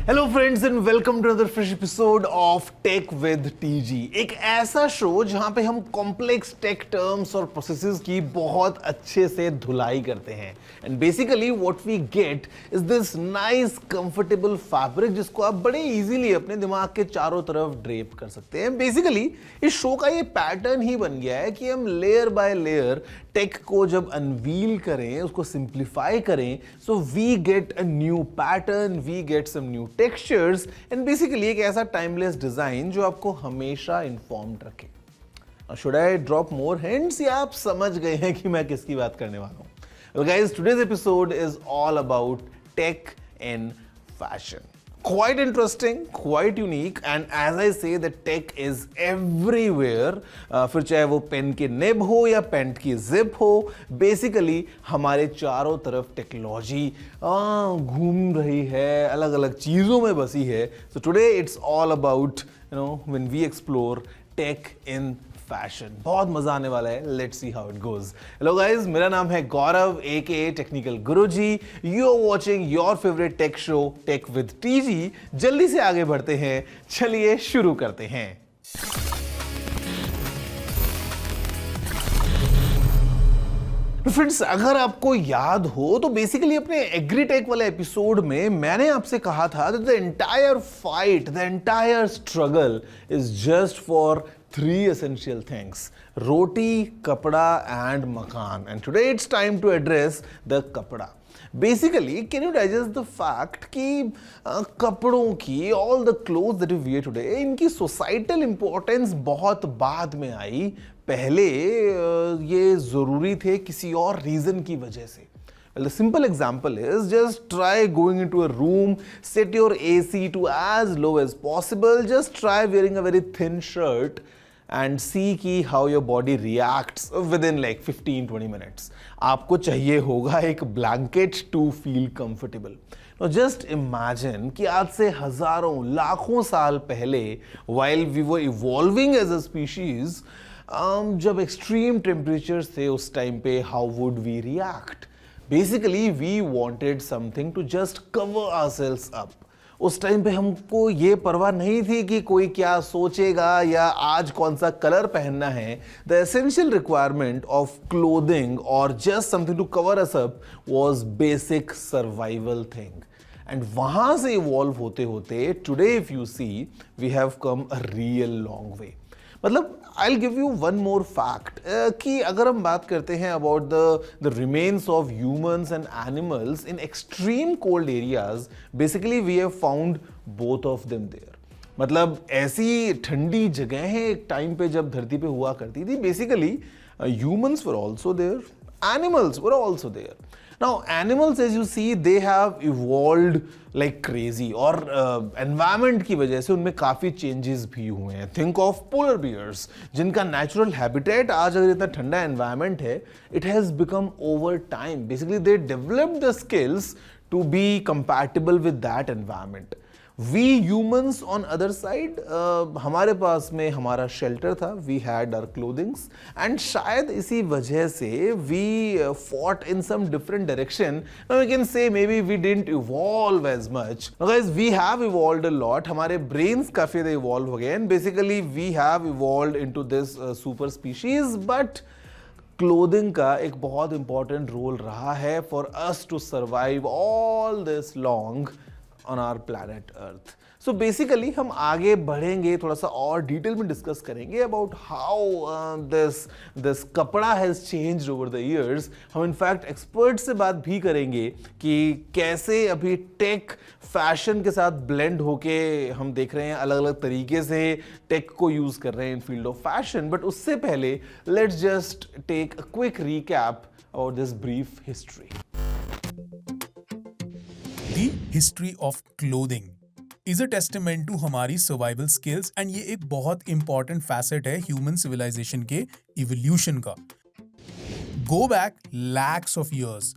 Hello friends and welcome to another fresh episode of tech with TG. एक ऐसा show जहां पे हम कॉम्प्लेक्स टेक टर्म्स और प्रोसेसेस की बहुत अच्छे से धुलाई करते हैं and basically what we get is this nice comfortable fabric जिसको आप बड़े इजीली अपने दिमाग के चारों तरफ ड्रेप कर सकते हैं। बेसिकली इस शो का ये पैटर्न ही बन गया है कि हम लेयर बाय लेयर टेक को जब अनवील करें, उसको सिंप्लीफाई करें, so we get a new pattern, we get some new textures and basically एक ऐसा टाइमलेस डिजाइन जो आपको हमेशा इन्फॉर्म्ड रखे। Should I drop more hints या आप समझ गए हैं कि मैं किसकी बात करने वाला हूं? Well guys, today's episode is all about tech in fashion. Quite interesting, quite unique, and as I say, the tech is everywhere. फिर चाहे वो पेन के निब हो या पैंट की जिप हो, बेसिकली हमारे चारों तरफ टेक्नोलॉजी घूम रही है, अलग अलग चीज़ों में बसी है. So today it's all about when we explore tech in fashion. बहुत मजा आने वाला है. Let's see how it goes. Hello guys, मेरा नाम है Gaurav aka Technical Guruji. You are watching your favourite tech show Tech with TG. जल्दी से आगे बढ़ते हैं, चलिए शुरू करते हैं. फ्रेंड्स, अगर आपको याद हो तो बेसिकली अपने एग्रीटेक वाले एपिसोड में मैंने आपसे कहा था that the entire fight, the entire struggle is just for three essential things: roti, kapda and makan. And today it's time to address the kapda. Basically, can you digest the fact कि कपड़ों की all the clothes that we wear today, इनकी societal importance बहुत बाद में आई. पहले ये ज़रूरी थे किसी और reason की वजह से. Well, the simple example is just try going into a room, set your AC to as low as possible, just try wearing a very thin shirt and see कि how your body reacts within like 15-20 minutes. आपको चाहिए होगा एक blanket to feel comfortable. Now just imagine कि आज से हजारों लाखों साल पहले while we were evolving as a species, जब extreme temperatures थे उस टाइम पे, how would we react? Basically we wanted something to just cover ourselves up. उस टाइम पे हमको ये परवाह नहीं थी कि कोई क्या सोचेगा या आज कौन सा कलर पहनना है. The essential requirement of clothing और just something to cover us up was basic survival thing. And वहां से इवॉल्व होते होते today if you see we have come a real long way. मतलब I'll give you one more fact कि अगर हम बात करते हैं about the remains of humans and animals in extreme cold areas, basically we have found both of them there. मतलब ऐसी ठंडी जगहें एक टाइम पे जब धरती पे हुआ करती थी, basically humans were also there, animals were also there. Now animals, as you see, they have evolved like crazy और environment की वजह से उनमें काफ़ी changes भी हुए हैं. Think of polar bears, जिनका natural habitat आज अगर इतना ठंडा environment है, it has become over time. Basically they developed the skills to be compatible with that environment. We humans on other side, हमारे पास में हमारा shelter था, we had our clothings, and शायद इसी वजह से we fought in some different direction. Now we can say maybe we didn't evolve as much. Now guys, we have evolved a lot. हमारे brains काफ़ी ज़्यादा evolve हो गए, and basically we have evolved into this super species, but clothing का एक बहुत important role रहा है for us to survive all this long on our planet Earth. So basically हम आगे बढ़ेंगे, थोड़ा सा और डिटेल में डिस्कस करेंगे about how this कपड़ा has changed over the years. हम इनफैक्ट एक्सपर्ट से बात भी करेंगे कि कैसे अभी टेक फैशन के साथ ब्लेंड होके हम देख रहे हैं अलग अलग तरीके से टेक को यूज कर रहे हैं in field of fashion. But उससे पहले let's just take a quick recap about this brief history. The history of clothing is a testament to हमारी survival skills and ये एक बहुत important facet है human civilization के evolution का. Go back lakhs of years.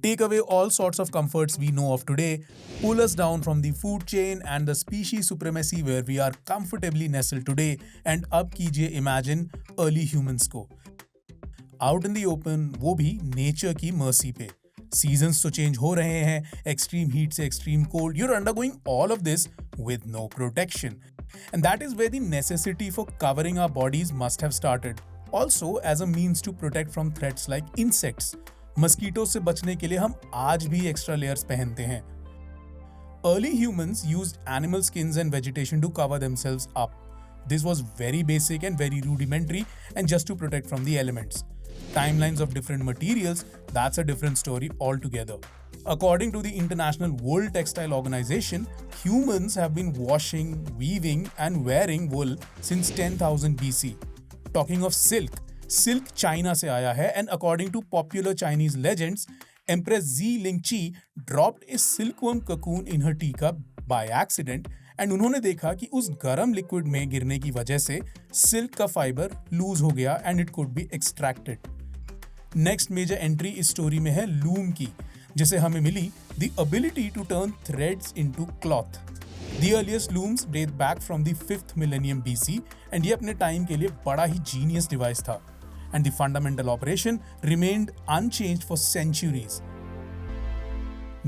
Take away all sorts of comforts we know of today, pull us down from the food chain and the species supremacy where we are comfortably nestled today, and अब कीजिए imagine early humans को. Out in the open, वो भी nature की mercy पे. Seasons तो change हो रहे हैं, एक्सट्रीम हीट से extreme cold, you're undergoing all of this with no protection. And that is where the necessity for covering our bodies must have started. Also as a means to protect from threats like insects. Mosquito से बचने के लिए हम आज भी extra layers पहनते हैं. Early humans used animal skins and vegetation to cover themselves up. This was very basic and very rudimentary and just to protect from the elements. Timelines of different materials, that's a different story altogether. According to the International Wool Textile Organization, humans have been washing, weaving and wearing wool since 10,000 BC. Talking of silk, silk China से आया है and according to popular Chinese legends, Empress Xi Lingqi dropped a silkworm cocoon in her teacup by accident and उन्होंने देखा कि उस गर्म liquid में गिरने की वजह से सिल्क का फाइबर लूज हो गया and it could be extracted. Next major entry इस स्टोरी में है लूम की, जिसे हमें मिली the ability to turn threads into cloth. The earliest looms date back from the 5th millennium BC and ये अपने टाइम के लिए बड़ा ही जीनियस डिवाइस था. And the fundamental operation remained unchanged for centuries.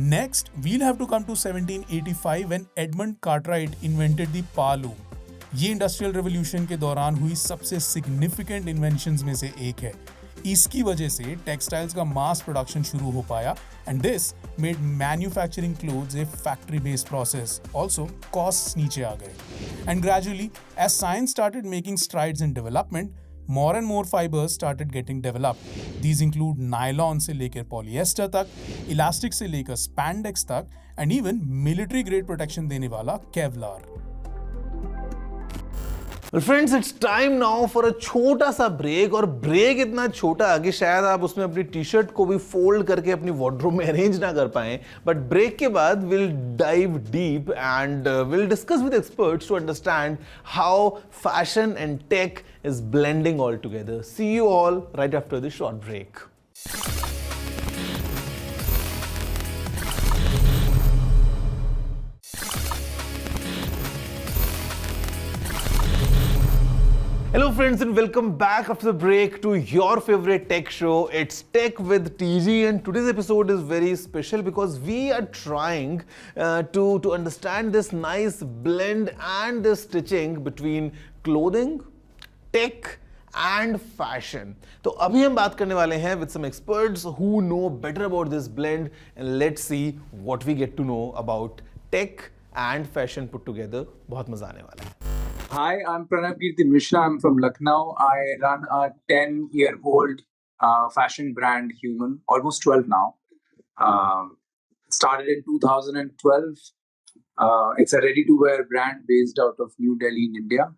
Next, we'll have to come to 1785 when Edmund Cartwright invented the power loom. ये industrial revolution के दौरान हुई सबसे सिग्निफिकेंट इन्वेंशंस में से एक है. इसकी वजह से टेक्सटाइल्स का मास प्रोडक्शन शुरू हो पाया and this made manufacturing clothes a factory based process. Also costs नीचे आ गए and gradually as science started making strides in development, more and more fibers started getting developed. These include nylon से लेकर polyester तक, elastic से लेकर spandex तक, and even military grade protection देने वाला Kevlar. Well friends, it's time now for a छोटा सा ब्रेक. और ब्रेक इतना छोटा कि शायद आप उसमें अपनी टी शर्ट को भी फोल्ड करके अपनी वार्डरोब में अरेंज ना कर पाएं. बट ब्रेक के बाद will dive deep and will discuss with experts to understand how fashion and tech is blending all together. See you all right after this short break. Hello friends and welcome back after the break to your favorite tech show. It's Tech with TG and today's episode is very special because we are trying to understand this nice blend and this stitching between clothing, tech and fashion. तो अभी हम बात करने वाले हैं with some experts who know better about this blend and let's see what we get to know about tech and fashion put together. बहुत मजा आने वाला है. Hi, I'm Pranav Kirti Mishra. I'm from Lucknow. I run a 10-year-old fashion brand, Human, almost 12 now. Started in 2012. It's a ready-to-wear brand based out of New Delhi in India.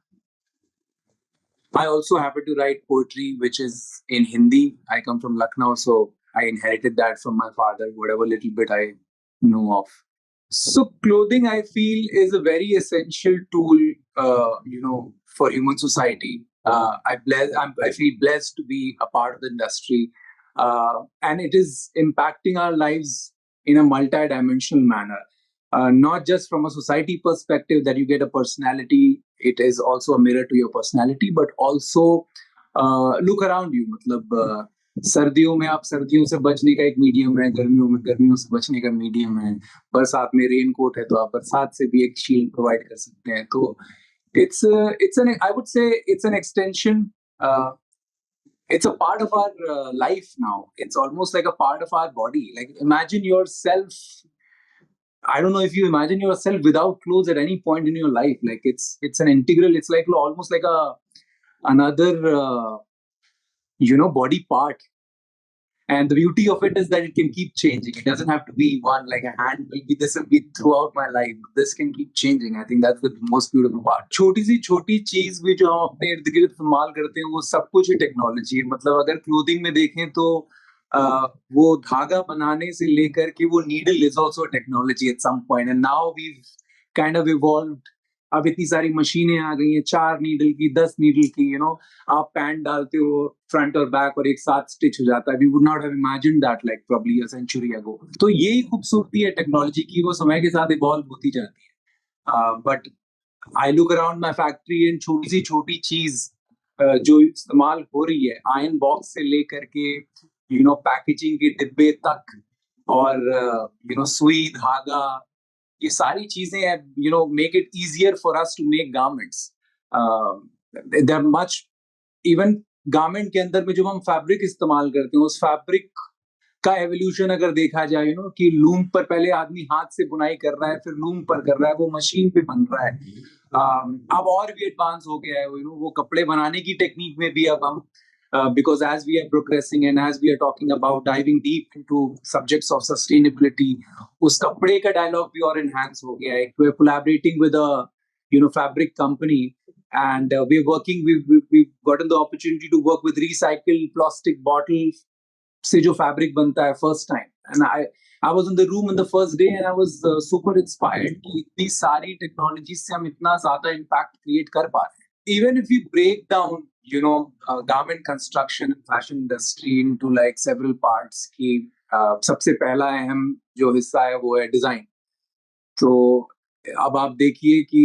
I also happen to write poetry, which is in Hindi. I come from Lucknow, so I inherited that from my father, whatever little bit I know of. So clothing, I feel, is a very essential tool, for human society. I feel blessed to be a part of the industry, and it is impacting our lives in a multi-dimensional manner. Not just from a society perspective that you get a personality, it is also a mirror to your personality, but also look around you. मतलब सर्दियों में आप सर्दियों से बचने का एक medium है, गर्मियों में गर्मियों से बचने का मीडियम है, बरसात में रेन कोट है तो आप बरसात से भी एक शील्ड प्रोवाइड कर सकते हैं. तो I would say it's an extension. It's a part of our life now. It's almost like a part of our body. Like imagine yourself. I don't know if you imagine yourself without clothes at any point in your life. Like it's an integral. It's like almost like another body part. And the beauty of it is that it can keep changing. It doesn't have to be one, like a hand will be this will be throughout my life. This can keep changing. I think that's the most beautiful part. छोटी सी छोटी चीज भी जो हम अपने इर्द गिर्द इस्तेमाल करते हैं वो सब कुछ ही टेक्नोलॉजी है. मतलब अगर क्लोथिंग में देखें तो वो धागा बनाने से लेकर के वो needle is also technology at some point. And now we kind of evolved. अब इतनी सारी मशीनें आ गई हैं, 4 नीडल की, 10 नीडल की. आप पैंट डालते हो फ्रंट और बैक और एक साथ स्टिच हो जाता है. We would not have imagined that like probably a century ago. तो यही खूबसूरती है टेक्नोलॉजी की, वो समय के साथ इवॉल्व होती जाती है. But I look around my factory and छोटी सी छोटी चीज जो इस्तेमाल हो रही है, आयरन बॉक्स से लेकर के पैकेजिंग के डिब्बे तक, और सुई धागा, ये सारी चीजें make it easier for us to make garments. There are much, even garment के अंदर में जब हम फैब्रिक इस्तेमाल करते हैं, उस फैब्रिक का एवोल्यूशन अगर देखा जाए कि लूम पर पहले आदमी हाथ से बुनाई कर रहा है, फिर लूम पर कर रहा है, वो मशीन पे बन रहा है। अब और भी एडवांस हो गया है वो कपड़े बनाने की टेक्निक में भी अब हम because as we are progressing and as we are talking about diving deep into subjects of sustainability, उस कपड़े का डायलॉग भी और enhance हो गया है। We're collaborating with a fabric company, and we're working. We've gotten the opportunity to work with recycled plastic bottles से जो fabric बनता है first time, and I was in the room in the first day and I was super inspired कि इतनी सारी technologies से हम इतना ज़्यादा impact create कर पा रहे हैं। Even if we break down garment construction and fashion industry into like several parts, कि सबसे पहला अहम जो हिस्सा है वो है डिजाइन। तो अब आप देखिए कि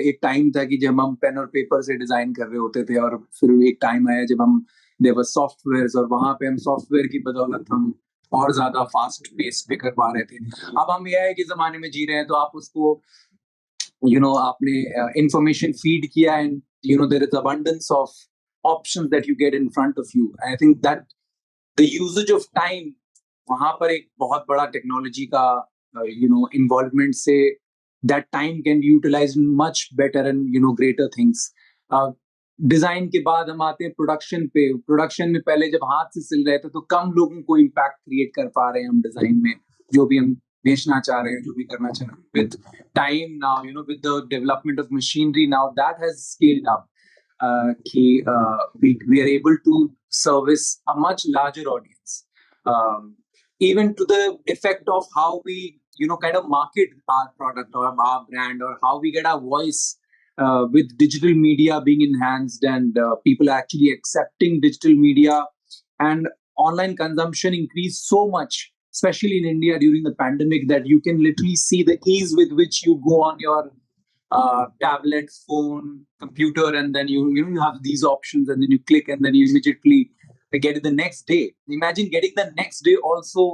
एक टाइम था कि जब हम पेन और पेपर से डिजाइन कर रहे होते थे, और फिर एक टाइम आया जब हम देयर वर सॉफ्टवेयर, और वहां पे हम सॉफ्टवेयर की बदौलत हम और ज्यादा फास्ट पेस पे कर पा रहे थे। अब हम एआई के जमाने में जी रहे हैं, तो आप उसको आपने इंफॉर्मेशन फीड किया, and there is abundance of options that you get in front of you. I think that the usage of time, वहां पर एक बहुत बड़ा टेक्नोलॉजी का इन्वॉल्वमेंट से that time can be utilized much better and greater things. Design के बाद हम आते हैं प्रोडक्शन पे। प्रोडक्शन में पहले जब हाथ से सिल रहे थे तो कम लोगों को इम्पैक्ट क्रिएट कर पा रहे हैं हम डिजाइन में, जो भी हम बेचना चाह रहे हैं, जो भी करना चाह रहे हैं। With time now, with the development of machinery now, that has scaled up, कि we are able to service a much larger audience, even to the effect of how we kind of market our product or our brand, or how we get our voice with digital media being enhanced, and people actually accepting digital media, and online consumption increased so much, especially in India during the pandemic, that you can literally see the ease with which you go on your tablet, phone, computer, and then you have these options, and then you click, and then you immediately get it the next day. Imagine getting the next day also.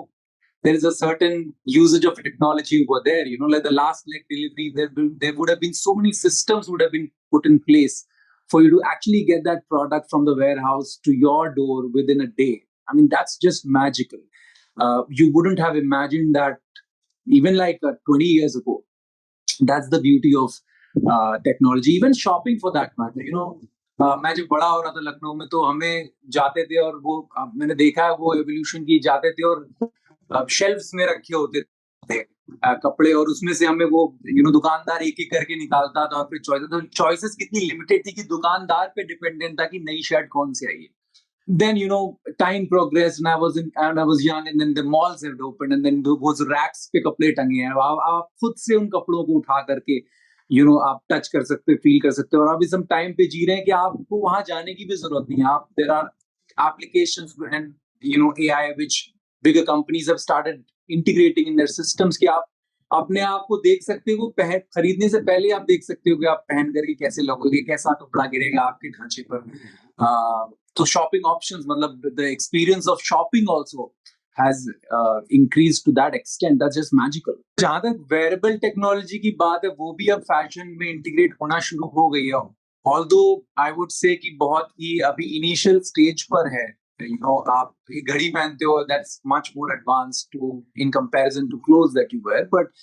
There is a certain usage of technology over there, like the last leg delivery, there would have been so many systems would have been put in place for you to actually get that product from the warehouse to your door within a day. I mean, that's just magical. You wouldn't have imagined that even like 20 years ago. That's the beauty of technology. Even shopping for that matter, मैं जब बड़ा हो रहा था लखनऊ में, तो हमें जाते थे, और वो मैंने देखा है वो एवोल्यूशन की, जाते थे और शेल्फ्स में रखे होते थे कपड़े, और उसमें से हमें वो दुकानदार एक एक करके निकालता था, और फिर चॉइसेस कितनी लिमिटेड थी कि दुकानदार पे डिपेंडेंट था कि नई शर्ट कौन सी आई है। Then time progressed, and I was young, and then the malls have opened, and then those racks पे कपड़े टंगे हैं। आप खुद से उन कपड़ों को उठा करके आप टच कर सकते, फील कर सकते हो, और अभी हम टाइम पे जी रहे हैं कि आपको वहां जाने की भी जरूरत नहीं है। आप there are applications and AI which bigger companies have started integrating in their systems, कि आप अपने आप को देख सकते हो, खरीदने से पहले आप देख सकते हो कि आप पहन करके कैसे लगोगे, कैसा कपड़ा गिरेगा आपके ढांचे पर। तो शॉपिंग ऑप्शंस, मतलब the experience of shopping also has increased to that extent. That's just magical. जहां तक वेरेबल टेक्नोलॉजी की बात है, वो भी अब फैशन में इंटीग्रेट होना शुरू हो गई है। Although I would say कि बहुत ही अभी इनिशियल स्टेज पर है। आप एक घड़ी पहनते हो, that's much more advanced in comparison to clothes that you wear. But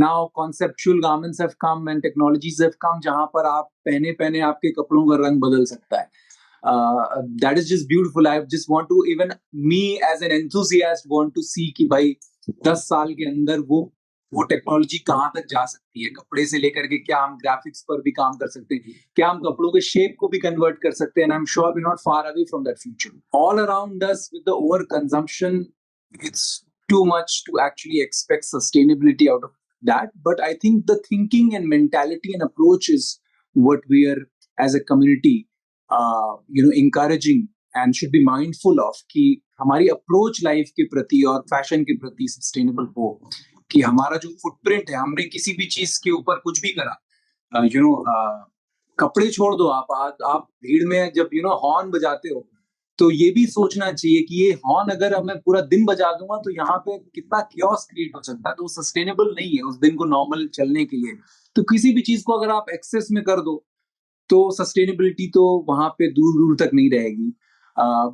now conceptual garments have come and technologies have come, जहां पर आप पहने आपके कपड़ों का रंग बदल सकता है। That is just beautiful. I just want to, even me as an enthusiast, want to see कि भाई 10 साल के अंदर वो टेक्नोलॉजी कहाँ तक जा सकती है। कपड़े से लेकर के क्या हम ग्राफिक्स पर भी काम कर सकते हैं, क्या हम कपड़ों के शेप को भी कन्वर्ट कर सकते हैं। And I'm sure we're not far away from that future. All around us with the overconsumption, it's too much to actually expect sustainability out of that. But I think the thinking and mentality and approach is what we are as a community encouraging and should be mindful of, कि हमारी approach life के प्रति और fashion के प्रति sustainable हो, कि हमारा जो फुटप्रिंट है, हमने किसी भी चीज के ऊपर कुछ भी करा, कपड़े छोड़ दो, आप भीड़ में जब हॉर्न बजाते हो, तो ये भी सोचना चाहिए कि ये हॉर्न अगर अब मैं पूरा दिन बजा दूंगा तो यहाँ पे कितना क्योस क्रिएट हो सकता है, तो सस्टेनेबल नहीं है उस दिन को नॉर्मल चलने के लिए। तो किसी भी चीज को अगर आप एक्सेस में कर दो तो सस्टेनेबिलिटी तो वहां पे दूर दूर तक नहीं रहेगी।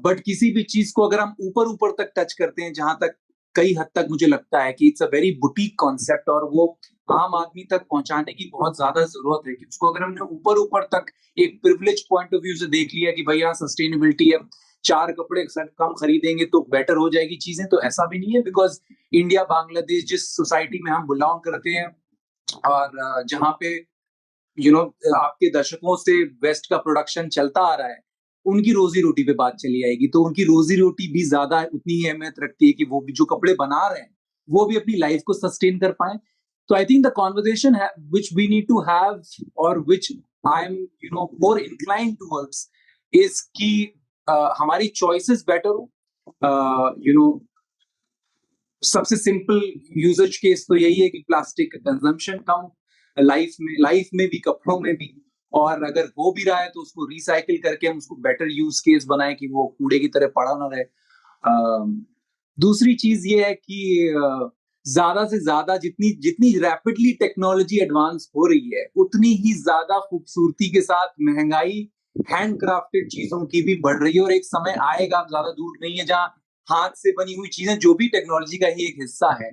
बट किसी भी चीज को अगर हम ऊपर ऊपर तक टच करते हैं, जहां तक कई हद तक मुझे लगता है कि it's a very boutique concept और वो आम आदमी तक पहुंचाने की बहुत ज्यादा जरूरत है कि उसको अगर हमने ऊपर ऊपर तक एक प्रिविलेज पॉइंट ऑफ व्यू से देख लिया कि भैया सस्टेनेबिलिटी है, 4 कपड़े कम खरीदेंगे तो बेटर हो जाएगी चीजें, तो ऐसा भी नहीं है। बिकॉज इंडिया बांग्लादेश जिस सोसाइटी में हम बिलोंग करते हैं और जहाँ पे आपके दशकों से वेस्ट का प्रोडक्शन चलता आ रहा है, उनकी रोजी रोटी पे बात चली आएगी, तो उनकी रोजी रोटी भी ज्यादा उतनी ही अहमियत रखती है कि वो भी जो कपड़े बना रहे हैं वो भी अपनी लाइफ को सस्टेन कर पाए। तो I think the conversation which we need to have और which I am more inclined towards is कि हमारी चॉइसेस बेटर हो। सबसे सिंपल यूजेज केस तो यही है कि प्लास्टिक कंजम्पशन कम लाइफ में भी, कपड़ों में भी, और अगर हो भी रहा है तो उसको रिसाइकिल करके हम उसको बेटर यूज केस बनाए कि वो कूड़े की तरह पड़ा ना रहे। दूसरी चीज ये है कि ज्यादा से ज्यादा जितनी रैपिडली टेक्नोलॉजी एडवांस हो रही है उतनी ही ज्यादा खूबसूरती के साथ महंगाई हैंडक्राफ्टेड चीजों की भी बढ़ रही है। और एक समय आएगा, ज्यादा दूर नहीं है, जहां हाथ से बनी हुई चीजें जो भी टेक्नोलॉजी का ही एक हिस्सा है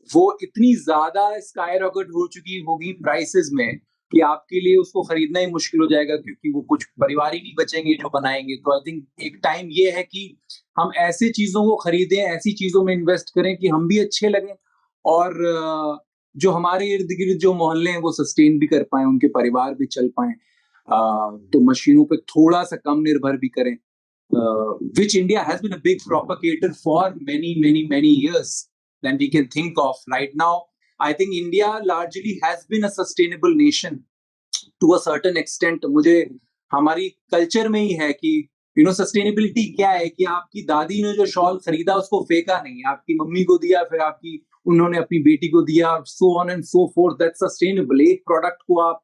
वो इतनी ज्यादा स्काई रॉकेट हो चुकी होगी प्राइसेस में कि आपके लिए उसको खरीदना ही मुश्किल हो जाएगा, क्योंकि वो कुछ परिवार ही नहीं बचेंगे जो बनाएंगे। तो आई थिंक एक टाइम ये है कि हम ऐसे चीजों को खरीदें, ऐसी चीजों में इन्वेस्ट करें कि हम भी अच्छे लगें और जो हमारे इर्द गिर्द जो मोहल्ले हैं वो सस्टेन भी कर पाए, उनके परिवार भी चल पाए। तो मशीनों पे थोड़ा सा कम निर्भर भी करें, which India has been a big propagator for many years than we can think of right now. I think India largely has been a sustainable nation to a certain extent. मुझे हमारी कल्चर में ही है कि sustainability क्या है कि आपकी दादी ने जो शॉल खरीदा उसको फेंका नहीं, आपकी मम्मी को दिया, फिर उन्होंने अपनी बेटी को दिया, so on and so forth. That's sustainable. एक प्रोडक्ट को आप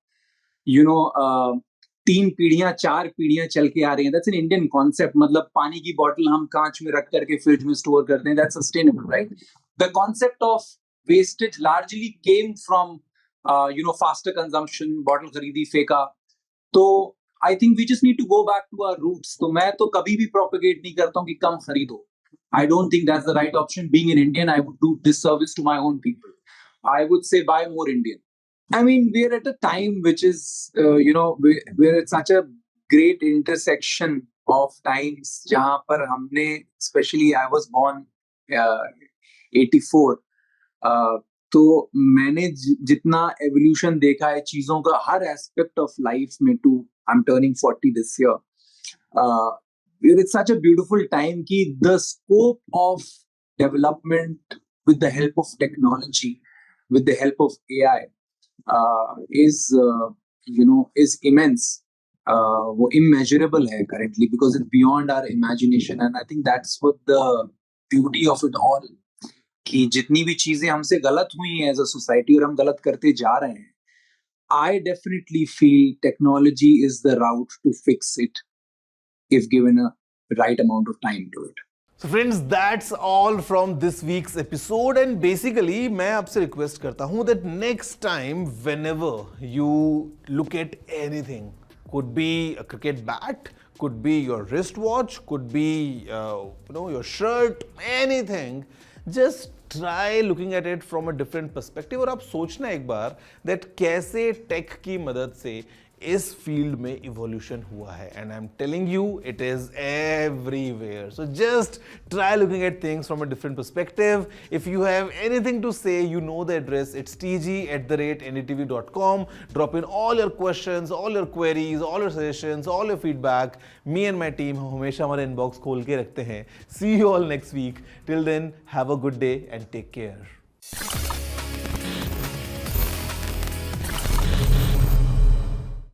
3 पीढ़ियां 4 पीढ़ियां चल के आ रही हैं, दैट्स एन इंडियन कॉन्सेप्ट। मतलब पानी की बोतल हम कांच में रख करके फ्रिज में स्टोर करते हैं, that's sustainable, right? The concept of wastage largely came from faster consumption, bottle खरीदी फेंका। तो I think we just need to go back to our roots. तो मैं तो कभी भी प्रोपेगेट नहीं करता हूँ कि कम खरीदो। I don't think that's the right option. Being an Indian, I would do disservice to my own people. I would say buy more Indian. I mean, we're at a time which is, we're at such a great intersection of times जहाँ पर हमने, especially I was born 84, तो मैंने जितना evolution देखा है चीजों का हर aspect of life में, I'm turning 40 this year. We're at such a beautiful time कि the scope of development with the help of technology, with the help of AI, is immense. वो immeasurable है currently because it's beyond our imagination, and I think that's what the beauty of it all, कि जितनी भी चीजें हमसे गलत हुई हैं as a society और हम गलत करते जा रहे हैं, I definitely feel technology is the route to fix it if given a right amount of time to it. So friends, that's all from this week's episode, and basically मैं आपसे request करता हूँ that next time whenever you look at anything, could be a cricket bat, could be your wristwatch, could be your shirt, anything, just try looking at it from a different perspective और आप सोचना एक बार that कैसे take की मदद से इस field में इवोल्यूशन हुआ है, and I am telling you it is everywhere. So just try looking at things from a different perspective. If you have anything to say, you know the address. It's tg@ndtv.com. drop in all your questions, all your queries, all your suggestions, all your feedback. Me and my team हमेशा हमारे inbox खोल के रखते हैं. See you all next week. Till then, have a good day and take care.